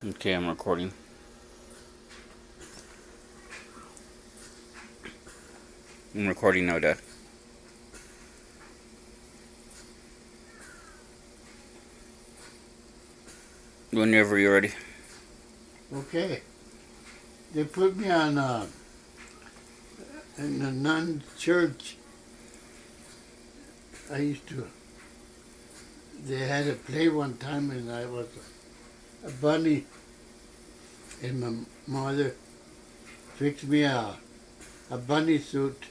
Okay, I'm recording. I'm recording now, Dad. Whenever you're ready. Okay. They put me on in the nun church. I used to. They had a play one time, and I was a bunny, and my mother fixed me a bunny suit,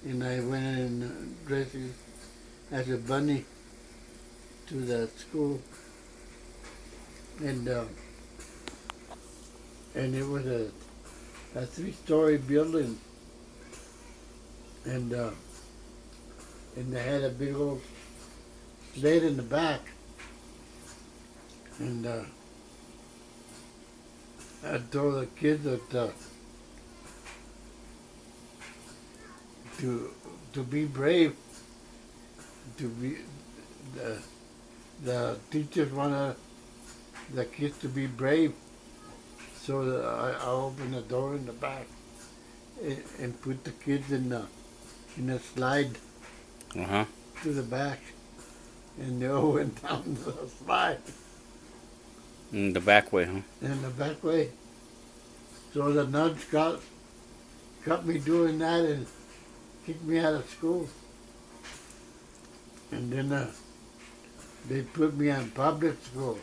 and I went in dressing as a bunny to the school, and uh, and it was a 3-story building, and uh, and they had a big old sled in the back, and I told the kids that to to be brave, to be the teachers wanted the kids to be brave, so that I opened the door in the back and put the kids in a slide Uh huh. to the back, and they all went down the slide In the back way, huh? in the back way. So the nuns got me doing that and kicked me out of school, and then they put me on public school,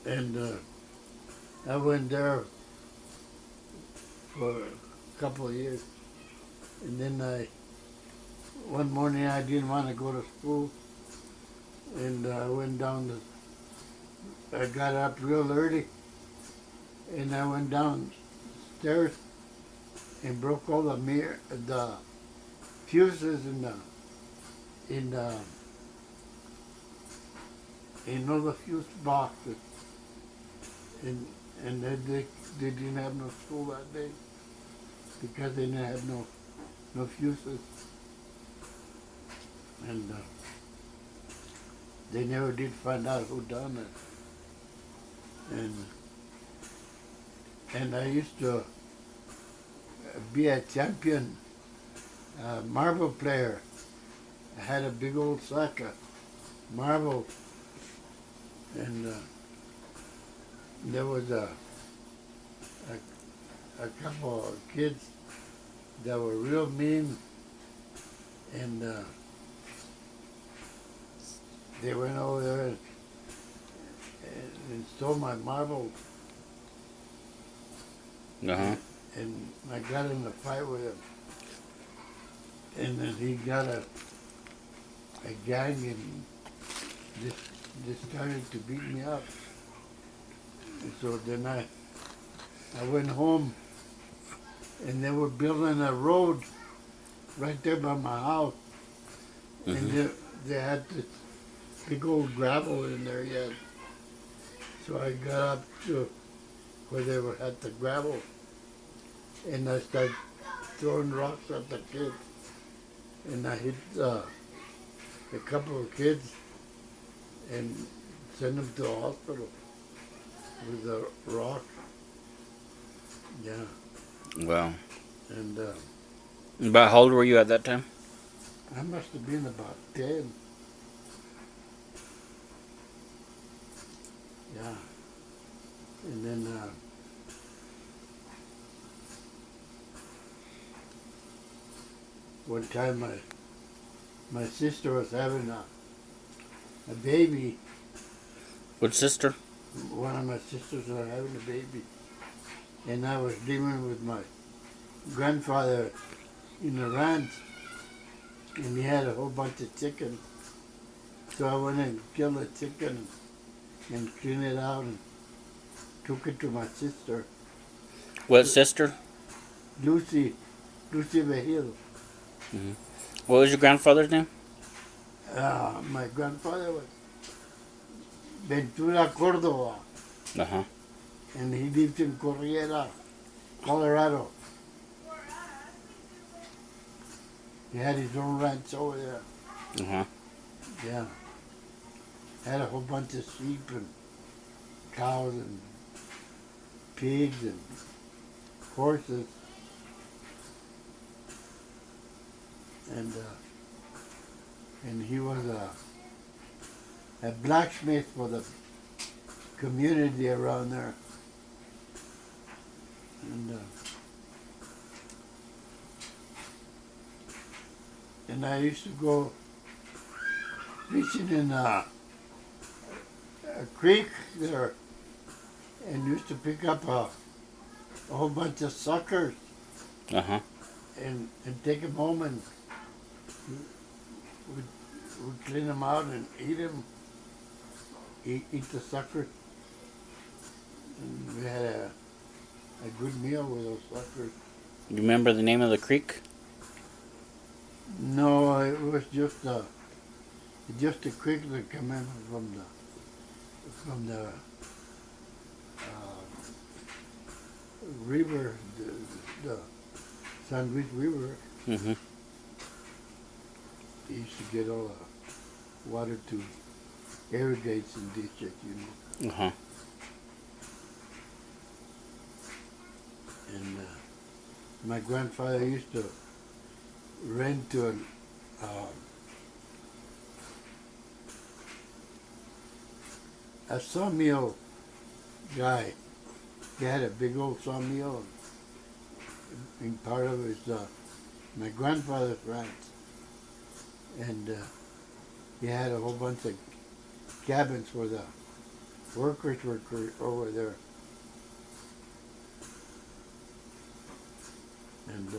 and I went there for a couple of years, and then one morning I didn't want to go to school, and I went down I got up real early, and I went downstairs and broke all the fuses in the in all the fuse boxes, and they didn't have no school that day because they didn't have no fuses, and they never did find out who done it, and I used to be a champion marble player. I had a big old sack of marbles, and there was a couple of kids that were real mean, and they went over there and stole my marbles, Uh huh. and I got in a fight with him, and then he got a gang and just started to beat me up. And so then I went home, and they were building a road right there by my house, and they had this big old gravel in there yet. So I got up to where they were at the gravel, and I started throwing rocks at the kids, and I hit a couple of kids and sent them to the hospital with a rock. Yeah, Wow. and About how old were you at that time? I must have been about 10. Yeah, and then one time my sister was having a baby. What sister? One of my sisters was having a baby, and I was living with my grandfather in the ranch, and he had a whole bunch of chickens. So I went and killed a chicken and cleaned it out and took it to my sister, What sister? Lucy, Lucy Vejil. What was your grandfather's name? My grandfather was Ventura Cordova, Uh huh. and he lived in Corriera, Colorado. He had his own ranch over there. Uh huh. Yeah. Had a whole bunch of sheep cows and pigs and horses. And he was a blacksmith for the community around there. And I used to go fishing in a creek there and used to pick up a whole bunch of suckers Uh-huh. and take them home and we'd clean them out and eat them, eat the suckers. And we had a good meal with those suckers. You remember the name of the creek? No, it was just a creek that came in from the river, the San Luis River. Mm-hmm. They used to get all the water to irrigate some ditches, you know. Uh-huh. And my grandfather used to rent to a sawmill guy. He had a big old sawmill, and part of it is my grandfather's ranch. And he had a whole bunch of cabins for the workers were over there. And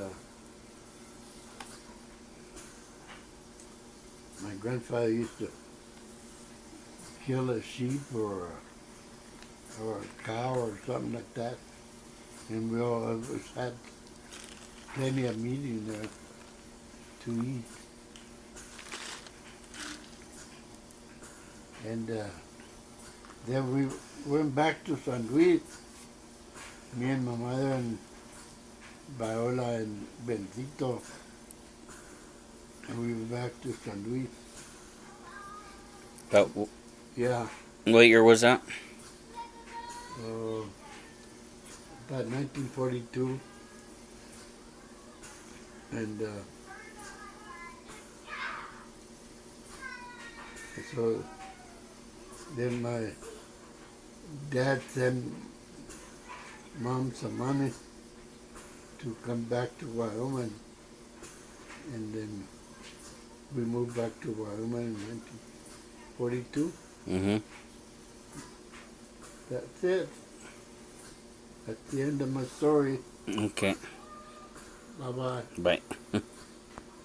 my grandfather used to kill a sheep or a cow or something like that, and we all always had plenty of meat in there to eat. And then we went back to San Luis, me and my mother and Viola and Bencito, and we went back to San Luis. Yeah, What year was that? about 1942. And so then my dad sent Mom some money to come back to Wyoming, and then we moved back to Wyoming in 1942. Mm-hmm. That's it. That's the end of my story. Okay. Bye-bye. Bye.